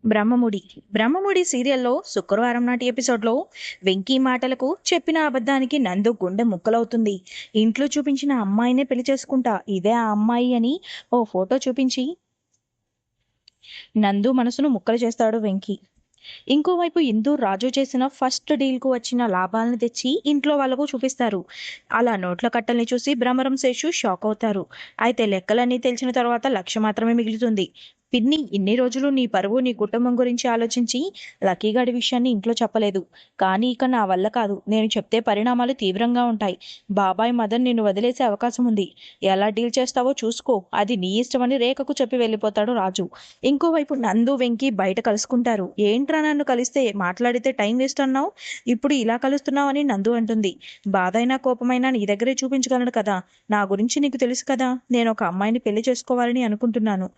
బ్రహ్మముడి బ్రహ్మముడి సీరియల్లో శుక్రవారం నాటి ఎపిసోడ్లో వెంకీ మాటలకు చెప్పిన అబద్ధానికి నందు గుండె ముక్కలవుతుంది. ఇంట్లో చూపించిన అమ్మాయినే పెళ్లి చేసుకుంటా, ఇదే ఆ అమ్మాయి అని ఓ ఫోటో చూపించి నందు మనసును ముక్కలు చేస్తాడు వెంకీ. ఇంకోవైపు ఇందూ రాజు చేసిన ఫస్ట్ డీల్కు వచ్చిన లాభాలను తెచ్చి ఇంట్లో వాళ్ళకు చూపిస్తారు. అలా నోట్ల కట్టల్ని చూసి భ్రమరం శేషు షాక్ అవుతారు. అయితే లెక్కలన్నీ తెలిసిన తర్వాత లక్ష మాత్రమే మిగులుతుంది. పిన్ని ఇన్ని రోజులు నీ పరువు నీ కుటుంబం గురించి ఆలోచించి లక్కీగాడి విషయాన్ని ఇంట్లో చెప్పలేదు. కానీ ఇక నా వల్ల కాదు. నేను చెప్తే పరిణామాలు తీవ్రంగా ఉంటాయి. బాబాయ్ మదన్ నిన్ను వదిలేసే అవకాశం ఉంది. ఎలా డీల్ చేస్తావో చూసుకో, అది నీ ఇష్టమని రేఖకు చెప్పి వెళ్ళిపోతాడు రాజు. ఇంకోవైపు నందు వెంకీ బయట కలుసుకుంటారు. ఏంట్రా నన్ను కలిస్తే మాట్లాడితే టైం వేస్ట్ అన్నావు, ఇప్పుడు ఇలా కలుస్తున్నావని నందు అంటుంది. బాధైనా కోపమైనా నీ దగ్గరే చూపించగలను కదా. నా గురించి నీకు తెలుసు కదా, నేను ఒక అమ్మాయిని పెళ్లి చేసుకోవాలని అనుకుంటున్నాను.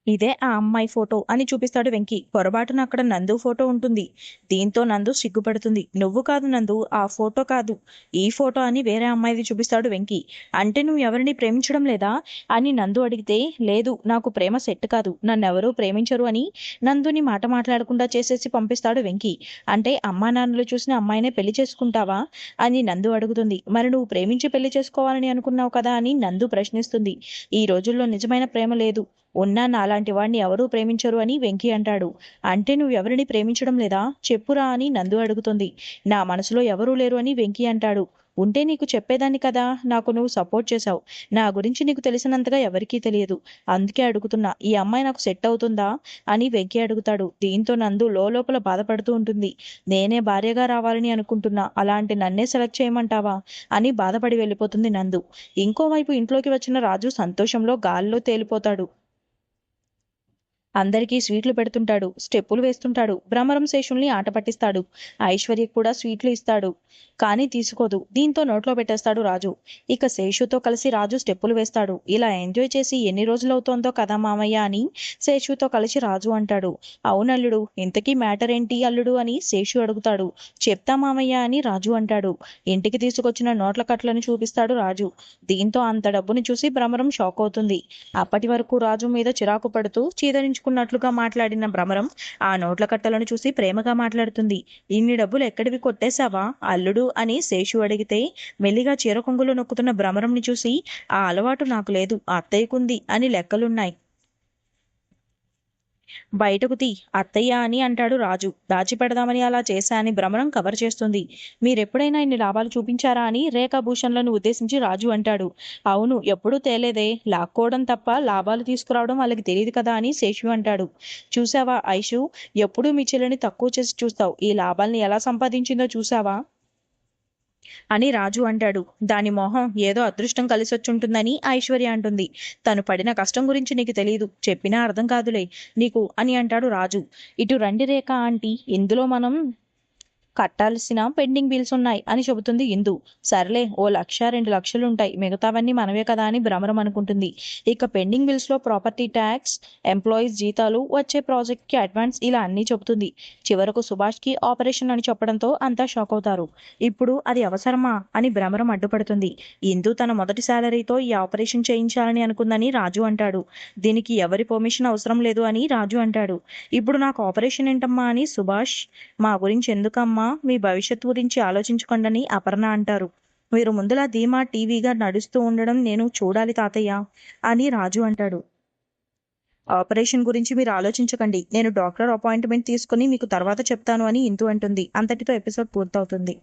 ఇదే ఆ అమ్మాయి ఫోటో అని చూపిస్తాడు వెంకీ. పొరపాటున అక్కడ నందు ఫోటో ఉంటుంది. దీంతో నందు సిగ్గుపడుతుంది. నువ్వు కాదు నందు, ఆ ఫోటో కాదు, ఈ ఫోటో అని వేరే అమ్మాయిది చూపిస్తాడు వెంకీ. అంటే నువ్వు ఎవరిని ప్రేమించడం లేదా అని నందు అడిగితే, లేదు నాకు ప్రేమ సెట్ కాదు, నన్నెవరూ ప్రేమించరు అని నందుని మాట మాట్లాడకుండా చేసేసి పంపిస్తాడు వెంకీ. అంటే అమ్మా నాన్నలు చూసిన అమ్మాయినే పెళ్లి చేసుకుంటావా అని నందు అడుగుతుంది. మరి నువ్వు ప్రేమించి పెళ్లి చేసుకోవాలని అనుకున్నావు కదా అని నందు ప్రశ్నిస్తుంది. ఈ రోజుల్లో నిజమైన ప్రేమ లేదు, ఉన్నా నాలాంటి వాడిని ఎవరూ ప్రేమించరు అని వెంకీ అంటాడు. అంటే నువ్వు ఎవరిని ప్రేమించడం లేదా చెప్పురా అని నందు అడుగుతుంది. నా మనసులో ఎవరూ లేరు అని వెంకీ అంటాడు. ఉంటే నీకు చెప్పేదాన్ని కదా, నాకు నువ్వు సపోర్ట్ చేశావు. నా గురించి నీకు తెలిసినంతగా ఎవరికీ తెలియదు, అందుకే అడుగుతున్నా, ఈ అమ్మాయి నాకు సెట్ అవుతుందా అని వెంకీ అడుగుతాడు. దీంతో నందు లోపల బాధపడుతూ ఉంటుంది. నేనే భార్యగా రావాలని అనుకుంటున్నా, అలాంటి నన్నే సెలెక్ట్ చేయమంటావా అని బాధపడి వెళ్ళిపోతుంది నందు. ఇంకోవైపు ఇంట్లోకి వచ్చిన రాజు సంతోషంలో గాల్లో తేలిపోతాడు. అందరికీ స్వీట్లు పెడుతుంటాడు, స్టెప్పులు వేస్తుంటాడు, భ్రమరం శేషుల్ని ఆట పట్టిస్తాడు. ఐశ్వర్యకు కూడా స్వీట్లు ఇస్తాడు, కానీ తీసుకోదు. దీంతో నోట్లో పెట్టేస్తాడు రాజు. ఇక శేషుతో కలిసి రాజు స్టెప్పులు వేస్తాడు. ఇలా ఎంజాయ్ చేసి ఎన్ని రోజులవుతోందో కదా మామయ్య అని శేషుతో కలిసి రాజు అంటాడు. అవునల్లుడు, ఇంతకీ మ్యాటర్ ఏంటి అల్లుడు అని శేషు అడుగుతాడు. చెప్తా మామయ్య అని రాజు అంటాడు. ఇంటికి తీసుకొచ్చిన నోట్ల కట్లను చూపిస్తాడు రాజు. దీంతో అంత డబ్బుని చూసి భ్రమరం షాక్ అవుతుంది. అప్పటి వరకు రాజు మీద చిరాకు పడుతూ చీదరించుకున్నట్లుగా మాట్లాడిన భ్రమరం ఆ నోట్ల కట్టలను చూసి ప్రేమగా మాట్లాడుతుంది. ఇన్ని డబ్బులు ఎక్కడివి కొట్టేశావా అల్లుడు అని శేషు అడిగితే, మెల్లిగా చీర కొంగులు నొక్కుతున్న భ్రమరంని చూసి, ఆ అలవాటు నాకు లేదు, అత్తయ్యకుంది అని లెక్కలున్నాయి, బయటకు తీ అత్తయ్య అని అంటాడు రాజు. దాచిపెడదామని అలా చేశా అని భ్రమరం కవర్ చేస్తుంది. మీరెప్పుడైనా ఇన్ని లాభాలు చూపించారా అని రేఖాభూషణ్లను ఉద్దేశించి రాజు అంటాడు. అవును, ఎప్పుడూ తేలేదే, లాక్కోవడం తప్ప లాభాలు తీసుకురావడం వాళ్ళకి తెలియదు కదా అని శేషు అంటాడు. చూసావా ఐషు, ఎప్పుడూ మీ చెల్లిని తక్కువ చేసి చూస్తావు, ఈ లాభాల్ని ఎలా సంపాదించిందో చూసావా అని రాజు అంటాడు. దాని మొహం, ఏదో అదృష్టం కలిసొచ్చుంటుందని ఐశ్వర్య అంటుంది. తను పడిన కష్టం గురించి నీకు తెలీదు, చెప్పినా అర్థం కాదులే నీకు అని అంటాడు రాజు. ఇటు రండి రేఖ ఆంటీ, ఇందులో మనం కట్టాల్సిన పెండింగ్ బిల్స్ ఉన్నాయి అని చెబుతుంది ఇందు. సర్లే, ఓ 1,00,000 2 లక్షలు ఉంటాయి, మిగతావన్నీ మనవే కదా అని భ్రమరం అనుకుంటుంది. ఇక పెండింగ్ బిల్స్ లో ప్రాపర్టీ ట్యాక్స్, ఎంప్లాయీస్ జీతాలు, వచ్చే ప్రాజెక్ట్ కి అడ్వాన్స్, ఇలా అన్నీ చెబుతుంది. చివరకు సుభాష్ కి ఆపరేషన్ అని చెప్పడంతో అంతా షాక్ అవుతారు. ఇప్పుడు అది అవసరమా అని భ్రమరం అడ్డుపడుతుంది. ఇందు తన మొదటి శాలరీతో ఈ ఆపరేషన్ చేయించాలని అనుకుందని రాజు అంటాడు. దీనికి ఎవరి పర్మిషన్ అవసరం లేదు అని రాజు అంటాడు. ఇప్పుడు నాకు ఆపరేషన్ ఏంటమ్మా అని సుభాష్, మా గురించి ఎందుకమ్మా, మీ భవిష్యత్తు గురించి ఆలోచించుకోండి అపర్ణ అంటారు. మీరు ముందులా ధీమా టీవీగా నడుస్తూ ఉండడం నేను చూడాలి తాతయ్య అని రాజు అంటాడు. ఆపరేషన్ గురించి మీరు ఆలోచించకండి, నేను డాక్టర్ అపాయింట్మెంట్ తీసుకుని మీకు తర్వాత చెప్తాను అని ఇంతు అంటుంది. అంతటితో ఎపిసోడ్ పూర్తవుతుంది.